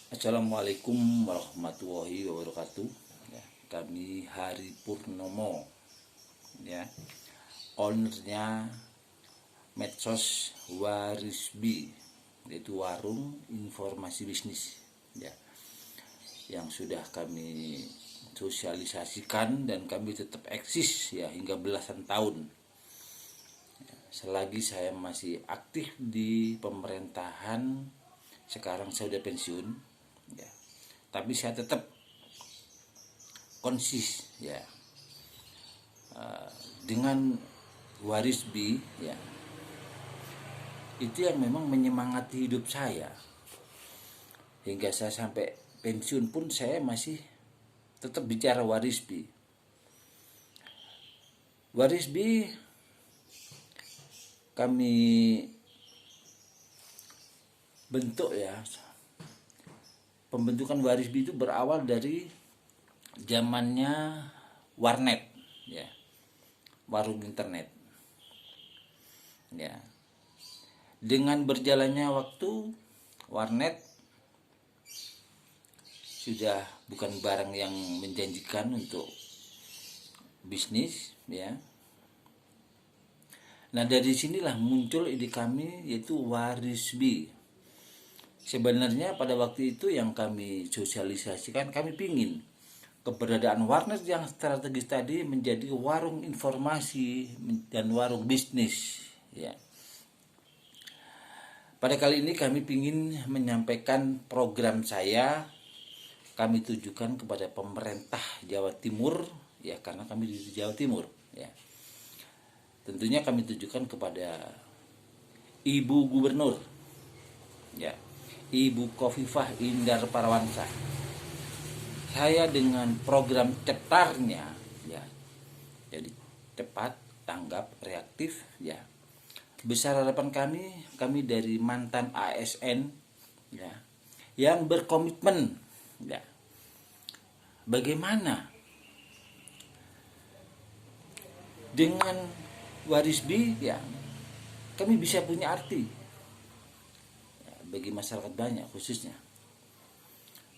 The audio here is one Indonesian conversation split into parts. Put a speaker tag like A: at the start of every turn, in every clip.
A: Assalamualaikum warahmatullahi wabarakatuh. Ya, kami Hari Purnomo, ya, ownernya Medsos Warisbi, yaitu warung informasi bisnis, ya, yang sudah kami sosialisasikan dan kami tetap eksis ya hingga belasan tahun. Selagi saya masih aktif di pemerintahan, sekarang saya sudah pensiun, ya, tapi saya tetap konsis ya dengan Warisbi, ya, itu yang memang menyemangati hidup saya hingga saya sampai pensiun pun saya masih tetap bicara Warisbi. Warisbi kami bentuk ya, pembentukan Warisbi itu berawal dari zamannya warnet, ya, warung internet, ya. Dengan berjalannya waktu, warnet sudah bukan barang yang menjanjikan untuk bisnis, ya. Nah, dari sinilah muncul ide kami, yaitu Warisbi. Sebenarnya pada waktu itu yang kami sosialisasikan, kami pingin keberadaan warnet yang strategis tadi menjadi warung informasi dan warung bisnis, ya. Pada kali ini kami ingin menyampaikan program saya, kami tujukan kepada pemerintah Jawa Timur, ya, karena kami di Jawa Timur, ya. Tentunya kami tujukan kepada Ibu Gubernur, ya, Ibu Khofifah Indar Parawansa. Saya dengan program cetarnya, ya, jadi cepat, tanggap, reaktif, ya. Besar harapan kami dari mantan ASN, ya, yang berkomitmen, ya, bagaimana dengan Warisbi, ya, kami bisa punya arti, ya, bagi masyarakat banyak, khususnya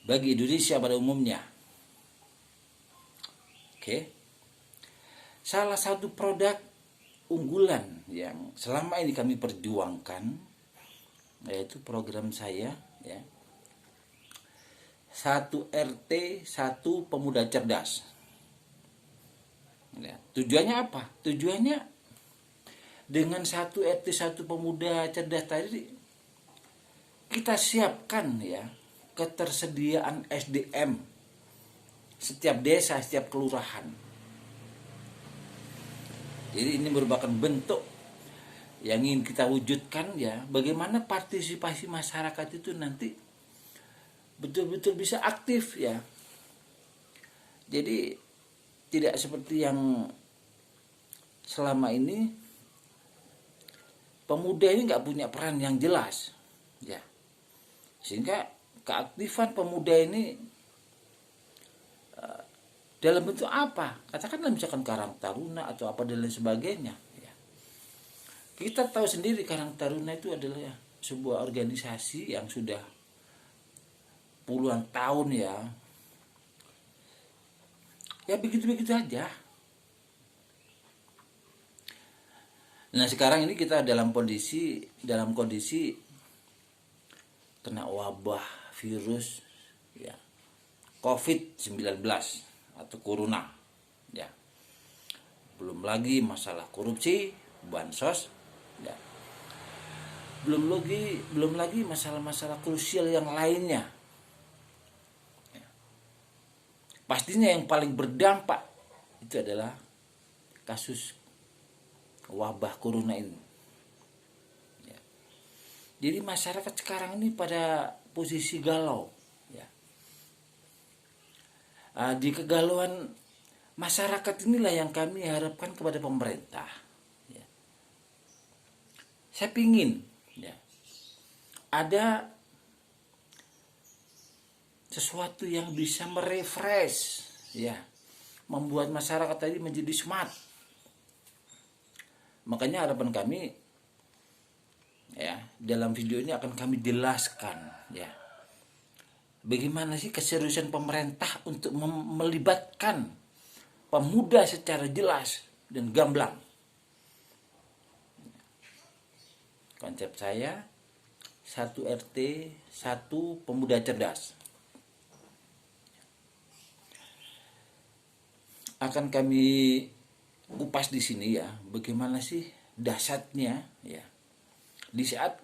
A: bagi Indonesia pada umumnya. Oke. Salah satu produk unggulan yang selama ini kami perjuangkan yaitu program saya, ya, 1 RT 1 Pemuda Cerdas. Ya, tujuannya apa? Tujuannya dengan 1 RT 1 Pemuda Cerdas tadi kita siapkan, ya, ketersediaan SDM setiap desa, setiap kelurahan. Jadi ini merupakan bentuk yang ingin kita wujudkan, ya, bagaimana partisipasi masyarakat itu nanti betul-betul bisa aktif, ya. Jadi tidak seperti yang selama ini pemuda ini nggak punya peran yang jelas, ya, sehingga keaktifan pemuda ini dalam bentuk apa? Katakanlah misalkan Karang Taruna atau apa dan lain sebagainya, ya. Kita tahu sendiri Karang Taruna itu adalah sebuah organisasi yang sudah puluhan tahun, ya begitu-begitu aja. Nah, sekarang ini kita dalam kondisi kena wabah virus, ya, COVID-19 atau corona, ya. Belum lagi masalah korupsi, bansos, ya. Belum lagi masalah-masalah krusial yang lainnya. Ya. Pastinya yang paling berdampak itu adalah kasus wabah corona ini. Ya. Jadi masyarakat sekarang ini pada posisi galau, ya. Di kegalauan masyarakat inilah yang kami harapkan kepada pemerintah, ya. Saya pingin, ya, ada sesuatu yang bisa merefresh, ya, membuat masyarakat tadi menjadi smart. Makanya harapan kami, ya, dalam video ini akan kami jelaskan, ya, bagaimana sih keseriusan pemerintah untuk melibatkan pemuda secara jelas dan gamblang. Konsep saya, 1 RT 1 pemuda cerdas. Akan kami kupas di sini ya, bagaimana sih dasarnya ya. Di saat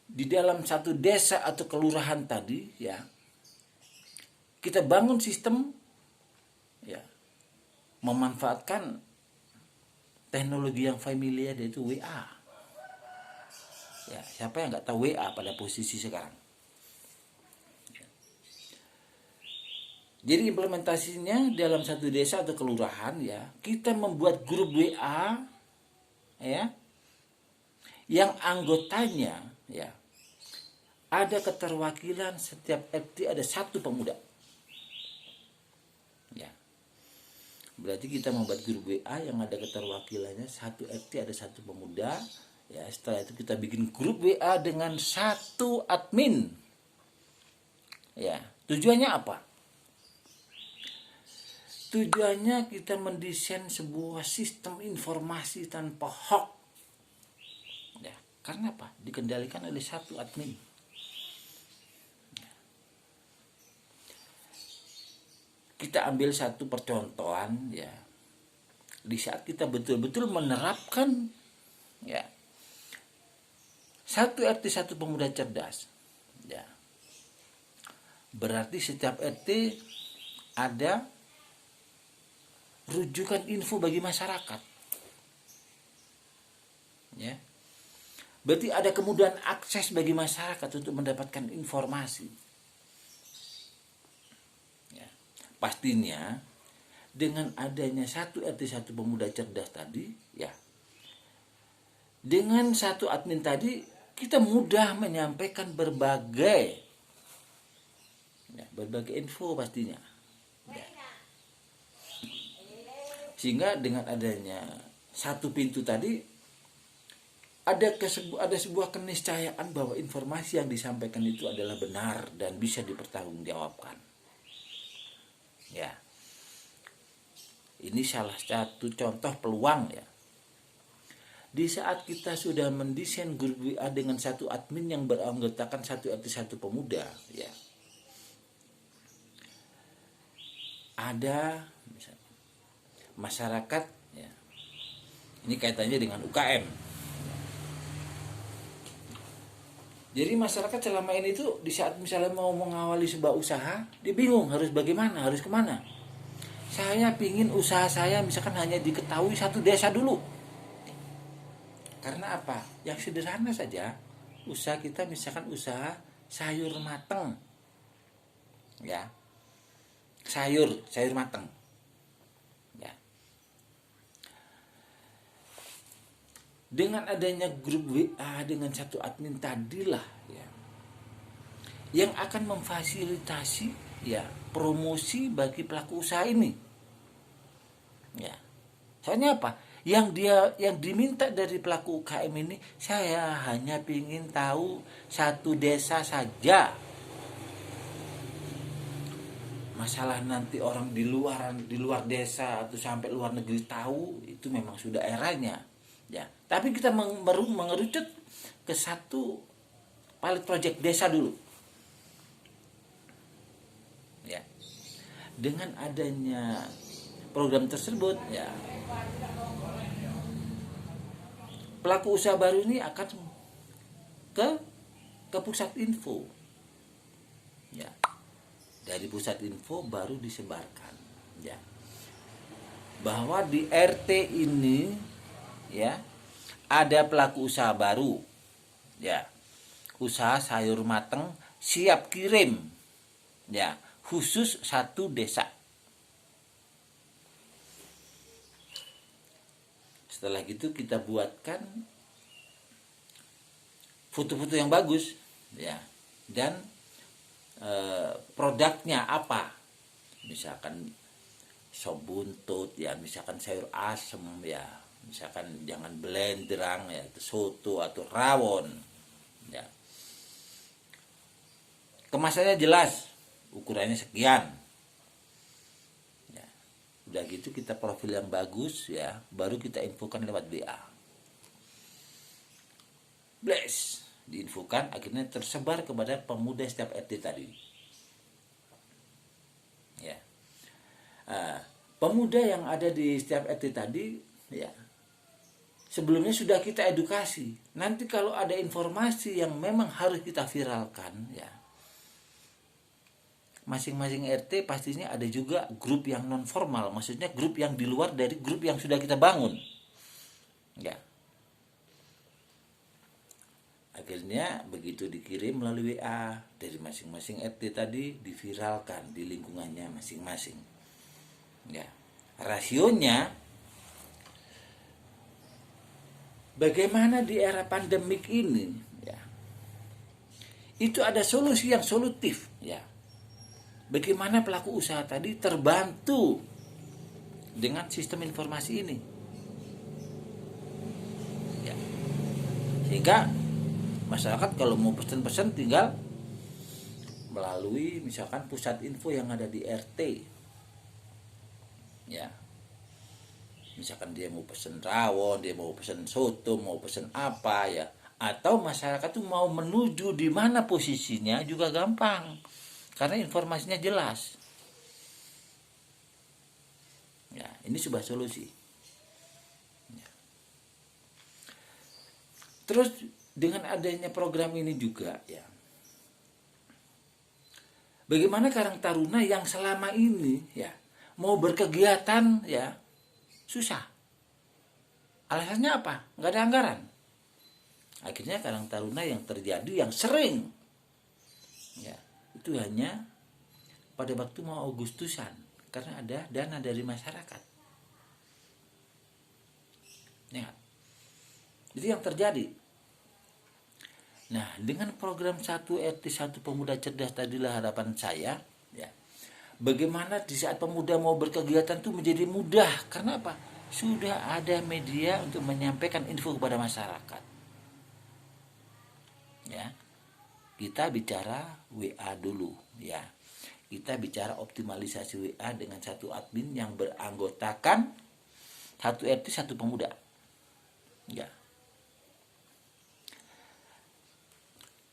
A: di dalam satu desa atau kelurahan tadi ya, kita bangun sistem ya, memanfaatkan teknologi yang familiar, yaitu WA. Ya, siapa yang nggak tahu WA pada posisi sekarang? Jadi implementasinya dalam satu desa atau kelurahan ya, kita membuat grup WA ya, yang anggotanya ya ada keterwakilan, setiap RT ada 1 pemuda. Ya. Berarti kita membuat grup WA yang ada keterwakilannya 1 RT ada 1 pemuda. Ya, setelah itu kita bikin grup WA dengan 1 admin. Ya, tujuannya apa? Tujuannya kita mendesain sebuah sistem informasi tanpa hoax. Ya, karena apa? Dikendalikan oleh 1 admin. Kita ambil satu percontohan ya. Di saat kita betul-betul menerapkan ya 1 RT 1 pemuda cerdas. Ya. Berarti setiap RT ada rujukan info bagi masyarakat. Ya. Berarti ada kemudahan akses bagi masyarakat untuk mendapatkan informasi. Ya. Pastinya dengan adanya 1 RT 1 pemuda cerdas tadi, ya. Dengan 1 admin tadi kita mudah menyampaikan berbagai info pastinya. Ya. Sehingga dengan adanya 1 pintu tadi ada sebuah keniscayaan bahwa informasi yang disampaikan itu adalah benar dan bisa dipertanggungjawabkan. Ya. Ini salah satu contoh peluang ya. Di saat kita sudah mendesain grup WA dengan 1 admin yang beranggotakan 1 RT 1 pemuda ya. Ada masyarakat ya. Ini kaitannya dengan UKM. Jadi masyarakat selama ini tuh di saat misalnya mau mengawali sebuah usaha, dia bingung harus bagaimana, harus kemana. Saya pingin usaha saya misalkan hanya diketahui 1 desa dulu. Karena apa? Yang sederhana saja, usaha kita misalkan usaha sayur mateng. Ya. Sayur mateng. Ya. Dengan adanya grup WA dengan 1 admin tadilah ya, yang akan memfasilitasi ya promosi bagi pelaku usaha ini. Ya. Soalnya apa? Yang diminta dari pelaku UKM ini, saya hanya ingin tahu 1 desa saja. Masalah nanti orang di luar desa atau sampai luar negeri tahu, itu memang sudah eranya. Ya, tapi kita mengerucut ke 1 pilot project desa dulu. Ya. Dengan adanya program tersebut ya, pelaku usaha baru ini akan ke pusat info. Ya. Dari pusat info baru disebarkan ya. Bahwa di RT ini ya ada pelaku usaha baru. Ya. Usaha sayur mateng siap kirim. Ya, khusus 1 desa. Setelah itu kita buatkan foto-foto yang bagus ya, dan produknya apa, misalkan sop buntut ya, misalkan sayur asem ya, misalkan jangan belendrang ya, soto atau rawon ya. kemasannya jelas, ukurannya sekian. Ya. Udah gitu kita profil yang bagus ya, baru kita infokan lewat WA. Bless, diinfokan, akhirnya tersebar kepada pemuda setiap RT tadi. Ya. Pemuda yang ada di setiap RT tadi, ya, sebelumnya sudah kita edukasi. Nanti kalau ada informasi yang memang harus kita viralkan, ya, masing-masing RT pastinya ada juga grup yang non formal, maksudnya grup yang di luar dari grup yang sudah kita bangun. Ya. Akhirnya begitu dikirim melalui WA dari masing-masing RT tadi, diviralkan di lingkungannya masing-masing. Ya. Rasionya, bagaimana di era pandemik ini, ya, itu ada solusi yang solutif, ya. Bagaimana pelaku usaha tadi terbantu dengan sistem informasi ini, ya. Sehingga masyarakat kalau mau pesan-pesan tinggal melalui misalkan pusat info yang ada di RT, ya. Misalkan dia mau pesen rawon, dia mau pesen soto, mau pesen apa, ya, atau masyarakat tuh mau menuju di mana posisinya juga gampang karena informasinya jelas. Ya, ini sebuah solusi. Ya. Terus dengan adanya program ini juga, ya, bagaimana Karang Taruna yang selama ini, ya, mau berkegiatan, ya, susah. Alasannya apa? Nggak ada anggaran. Akhirnya Karang Taruna yang terjadi, yang sering, ya, itu hanya pada waktu mau Agustusan karena ada dana dari masyarakat. Ya. Itu yang terjadi. Nah, dengan program 1 RT 1 Pemuda Cerdas tadilah harapan saya, ya. Bagaimana di saat pemuda mau berkegiatan itu menjadi mudah. Karena apa? Sudah ada media untuk menyampaikan info kepada masyarakat. Ya. Kita bicara WA dulu, ya. Kita bicara optimalisasi WA dengan satu admin yang beranggotakan 1 RT 1 pemuda. Ya.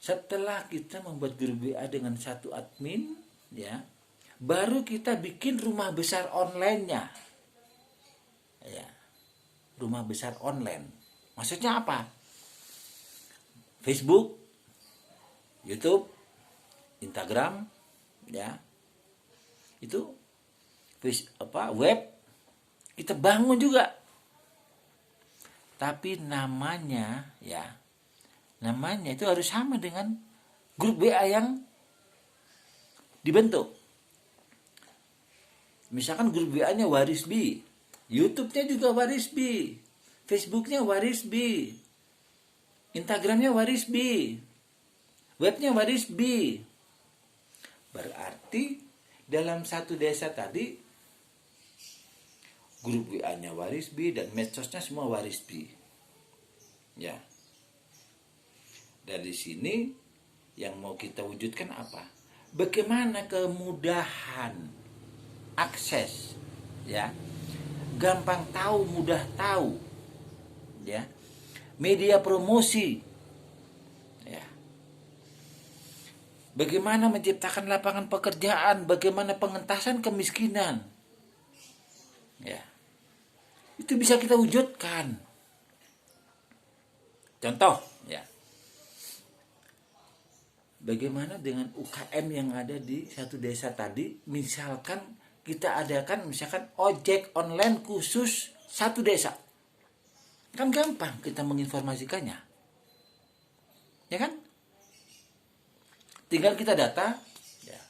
A: Setelah kita membuat grup WA dengan satu admin, ya, baru kita bikin rumah besar online-nya. Ya. Rumah besar online. Maksudnya apa? Facebook, YouTube, Instagram, ya. Itu web kita bangun juga. Tapi namanya, ya, namanya itu harus sama dengan grup WA yang dibentuk. Misalkan grup WA-nya Waris B, YouTube-nya juga Waris B, Facebook-nya Waris B, Instagram-nya Waris B, webnya Waris B. Berarti dalam satu desa tadi grup WA-nya Waris B dan medsosnya semua Waris B. Ya. Dari sini yang mau kita wujudkan apa? Bagaimana kemudahan akses, ya. Gampang tahu, mudah tahu. Ya. Media promosi. Ya. Bagaimana menciptakan lapangan pekerjaan, bagaimana pengentasan kemiskinan. Ya. Itu bisa kita wujudkan. Contoh, ya. Bagaimana dengan UKM yang ada di satu desa tadi, misalkan kita adakan misalkan ojek online khusus satu desa. Kan gampang kita menginformasikannya. Ya kan? Tinggal kita data, ya.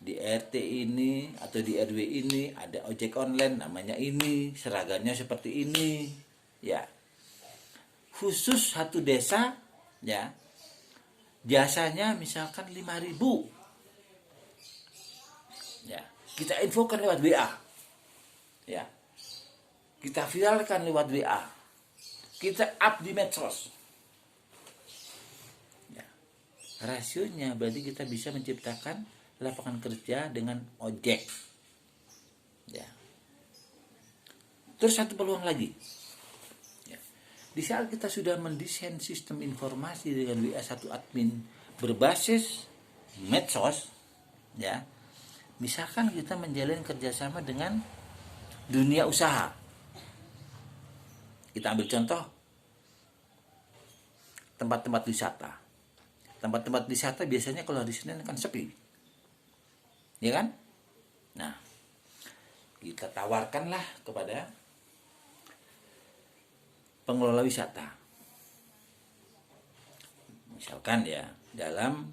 A: Di RT ini atau di RW ini ada ojek online namanya ini, seragamnya seperti ini, ya. Khusus satu desa, ya. Jasanya misalkan 5.000. Ya, kita infokan lewat WA. Ya. Kita viralkan lewat WA. Kita up di medsos. Ya. rasionya berarti kita bisa menciptakan lapangan kerja dengan ojek. Ya. Terus satu peluang lagi. Ya. Di saat kita sudah mendesain sistem informasi dengan WA1 admin berbasis medsos, ya, misalkan kita menjalin kerjasama dengan dunia usaha. Kita ambil contoh tempat-tempat wisata. Tempat-tempat wisata biasanya kalau hari Senin kan sepi, ya kan? Nah, kita tawarkanlah kepada pengelola wisata, misalkan ya, dalam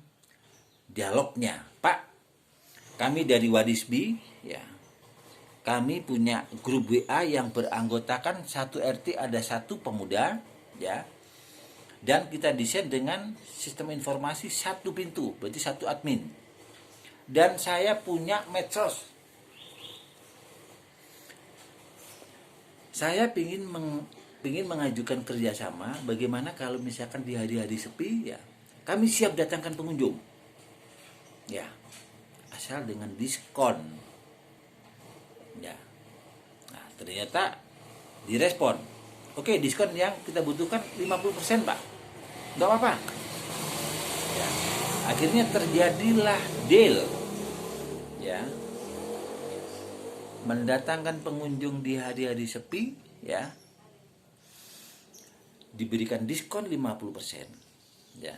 A: dialognya, Pak, kami dari Warisbi, ya, kami punya grup WA yang beranggotakan satu RT ada satu pemuda, ya, dan kita desain dengan sistem informasi satu pintu, berarti satu admin. Dan saya punya medsos. Saya ingin mengajukan kerjasama. Bagaimana kalau misalkan di hari-hari sepi, ya, kami siap datangkan pengunjung, ya, asal dengan diskon, ya. Nah, ternyata direspon, oke, diskon yang kita butuhkan 50%, Pak. Nggak apa-apa. Ya. Akhirnya terjadilah deal, ya, mendatangkan pengunjung di hari-hari sepi, ya, diberikan diskon 50%, ya.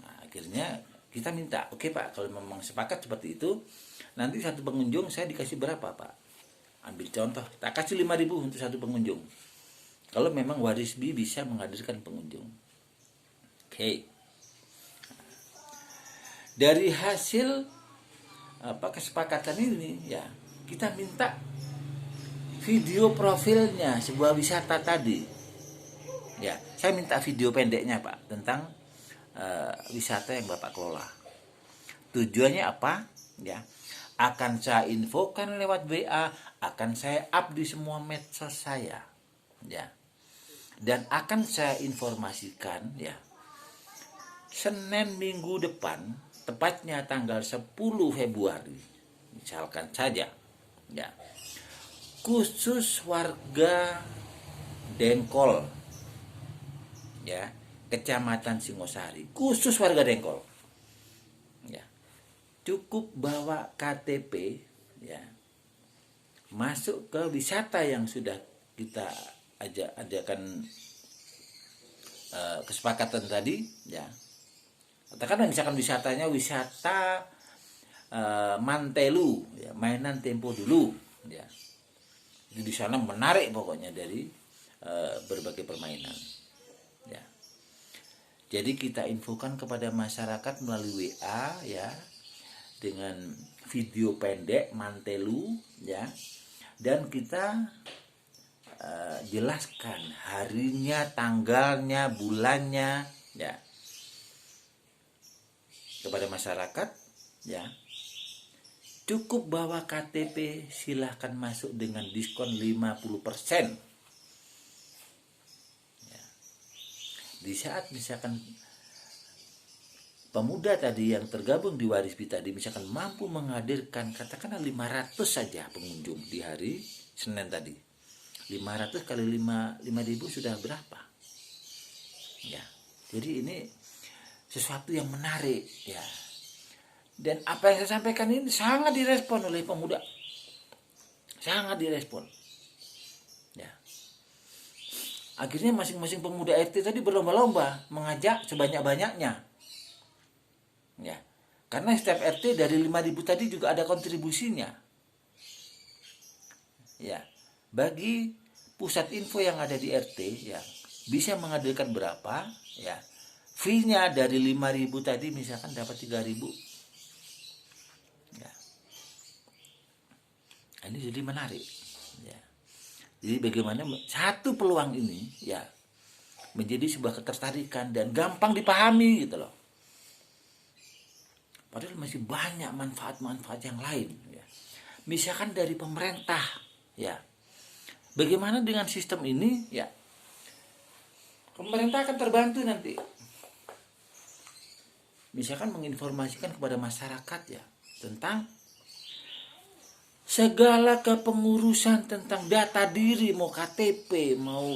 A: Nah, akhirnya kita minta, oke Pak, kalau memang sepakat seperti itu, nanti satu pengunjung saya dikasih berapa, Pak? Ambil contoh, tak kasih 5.000 untuk satu pengunjung, kalau memang Warisbi bisa menghadirkan pengunjung. Oke. Dari hasil kesepakatan ini, ya, kita minta video profilnya sebuah wisata tadi. Ya, saya minta video pendeknya, Pak, tentang wisata yang Bapak kelola. Tujuannya apa? Ya, akan saya infokan lewat WA, akan saya up di semua medsos saya, ya, dan akan saya informasikan, ya, Senin minggu depan, tepatnya tanggal 10 Februari, misalkan saja, ya, khusus warga Dengkol, ya, Kecamatan Singosari, khusus warga Dengkol, ya, cukup bawa KTP, ya, masuk ke wisata yang sudah kita ajakan kesepakatan tadi, ya. Katakanlah misalkan wisatanya wisata Mantelu, ya, mainan tempo dulu, ya. Di sana menarik pokoknya dari berbagai permainan, ya. Jadi kita infokan kepada masyarakat melalui WA, ya, dengan video pendek Mantelu, ya, dan kita jelaskan harinya, tanggalnya, bulannya, ya, kepada masyarakat, ya. Cukup bawa KTP, silahkan masuk dengan diskon 50%. Ya. Di saat misalkan pemuda tadi yang tergabung di Warisbi tadi misalkan mampu menghadirkan katakanlah 500 saja pengunjung di hari Senin tadi. 500 kali 5.000 sudah berapa? Ya. Jadi ini sesuatu yang menarik, ya. Dan apa yang saya sampaikan ini sangat direspon oleh pemuda. Sangat direspon. Ya. Akhirnya masing-masing pemuda RT tadi berlomba-lomba mengajak sebanyak-banyaknya. Ya. Karena setiap RT dari 5.000 tadi juga ada kontribusinya. Ya. Bagi pusat info yang ada di RT, ya, bisa menghadirkan berapa, ya. Fee-nya dari 5.000 tadi misalkan dapat 3.000. Ya. Ini jadi menarik, ya. Jadi bagaimana satu peluang ini, ya, menjadi sebuah ketertarikan dan gampang dipahami gitu loh. Padahal masih banyak manfaat-manfaat yang lain, ya. Misalkan dari pemerintah, ya. Bagaimana dengan sistem ini, ya? Pemerintah akan terbantu nanti. misalkan menginformasikan kepada masyarakat ya tentang segala kepengurusan tentang data diri, mau KTP, mau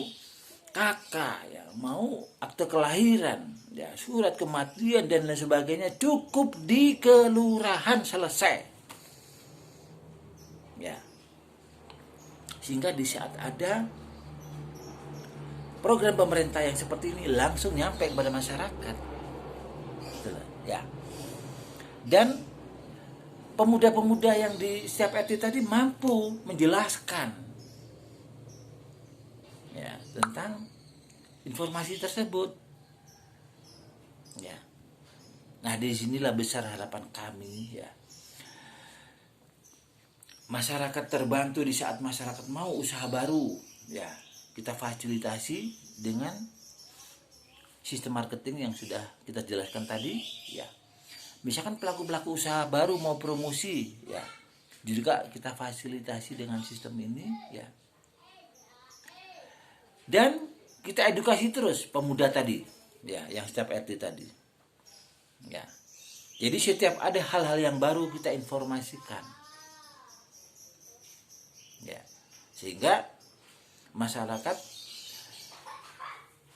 A: KK ya, mau akte kelahiran ya, surat kematian dan lain sebagainya, cukup di kelurahan selesai ya. Sehingga di saat ada program pemerintah yang seperti ini langsung nyampe kepada masyarakat gitu ya. Dan pemuda-pemuda yang di setiap RT tadi mampu menjelaskan ya tentang informasi tersebut ya. Nah, disinilah besar harapan kami ya, masyarakat terbantu di saat masyarakat mau usaha baru ya, kita fasilitasi dengan sistem marketing yang sudah kita jelaskan tadi ya. Misalkan pelaku-pelaku usaha baru mau promosi ya, juga kita fasilitasi dengan sistem ini ya. Dan kita edukasi terus pemuda tadi ya, yang setiap RT tadi ya. Jadi setiap ada hal-hal yang baru kita informasikan ya, sehingga masyarakat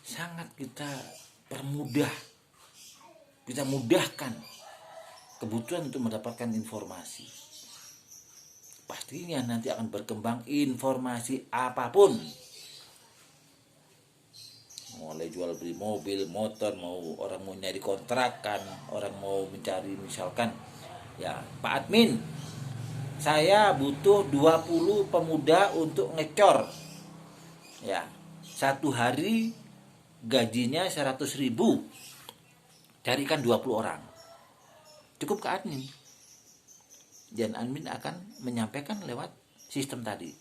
A: sangat kita permudah, kita mudahkan kebutuhan untuk mendapatkan informasi. Pastinya nanti akan berkembang informasi apapun, mulai jual beli mobil, motor, mau orang mau nyari kontrakan, orang mau mencari misalkan ya, Pak Admin, saya butuh 20 pemuda untuk ngecor ya, satu hari gajinya 100.000, carikan 20 orang, cukup ke admin, dan admin akan menyampaikan lewat sistem tadi.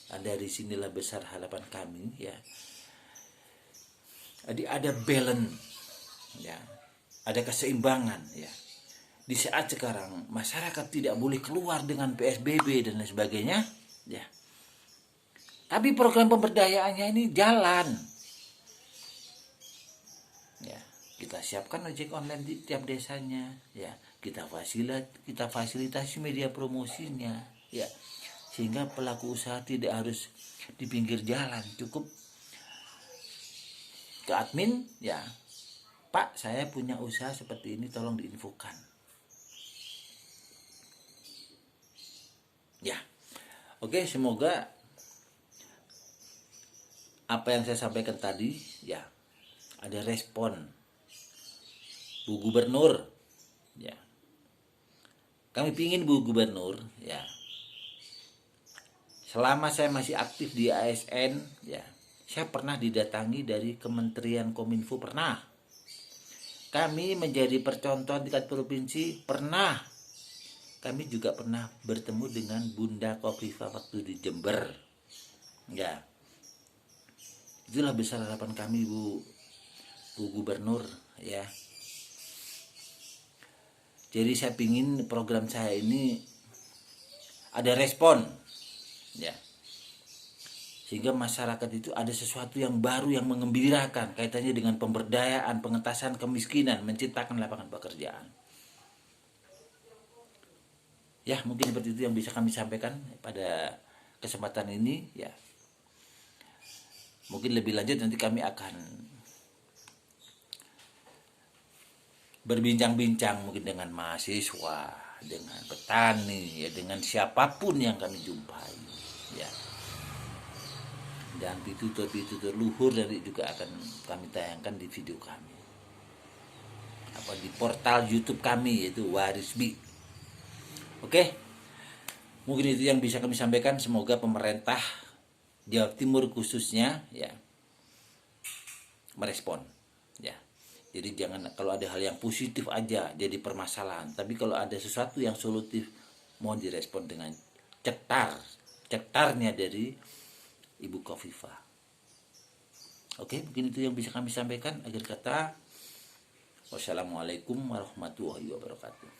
A: Nah, dari sinilah besar harapan kami ya. Jadi ada balance ya, ada keseimbangan ya. Di saat sekarang masyarakat tidak boleh keluar dengan PSBB dan lain sebagainya ya, tapi program pemberdayaannya ini jalan ya. Kita siapkan ojek online di tiap desanya ya, kita fasilitasi media promosinya ya, sehingga pelaku usaha tidak harus di pinggir jalan, cukup ke admin ya, Pak saya punya usaha seperti ini, tolong diinfokan ya. Oke, semoga apa yang saya sampaikan tadi ya ada respon Bu Gubernur ya. Kami pingin Bu Gubernur ya, selama saya masih aktif di ASN ya, saya pernah didatangi dari Kementerian Kominfo, pernah. Kami menjadi percontohan tingkat provinsi, pernah. Kami juga pernah bertemu dengan Bunda Kofifa waktu di Jember ya. Itulah besar harapan kami Bu Gubernur ya. Jadi saya pingin program saya ini ada respon ya, sehingga masyarakat itu ada sesuatu yang baru yang mengembirakan kaitannya dengan pemberdayaan, pengentasan kemiskinan, menciptakan lapangan pekerjaan ya. Mungkin seperti itu yang bisa kami sampaikan pada kesempatan ini ya. Mungkin lebih lanjut nanti kami akan berbincang-bincang mungkin dengan mahasiswa, dengan petani ya, dengan siapapun yang kami jumpai ya. Dan pitutur-pitutur luhur dari juga akan kami tayangkan di video kami apa di portal YouTube kami, yaitu Warisbi. Oke, mungkin itu yang bisa kami sampaikan. Semoga pemerintah Jawa Timur khususnya ya merespon ya. Jadi jangan kalau ada hal yang positif aja jadi permasalahan, tapi kalau ada sesuatu yang solutif mohon direspon dengan cetarnya dari Ibu Kofifa. Oke, mungkin itu yang bisa kami sampaikan. Akhir kata, wassalamualaikum warahmatullahi wabarakatuh.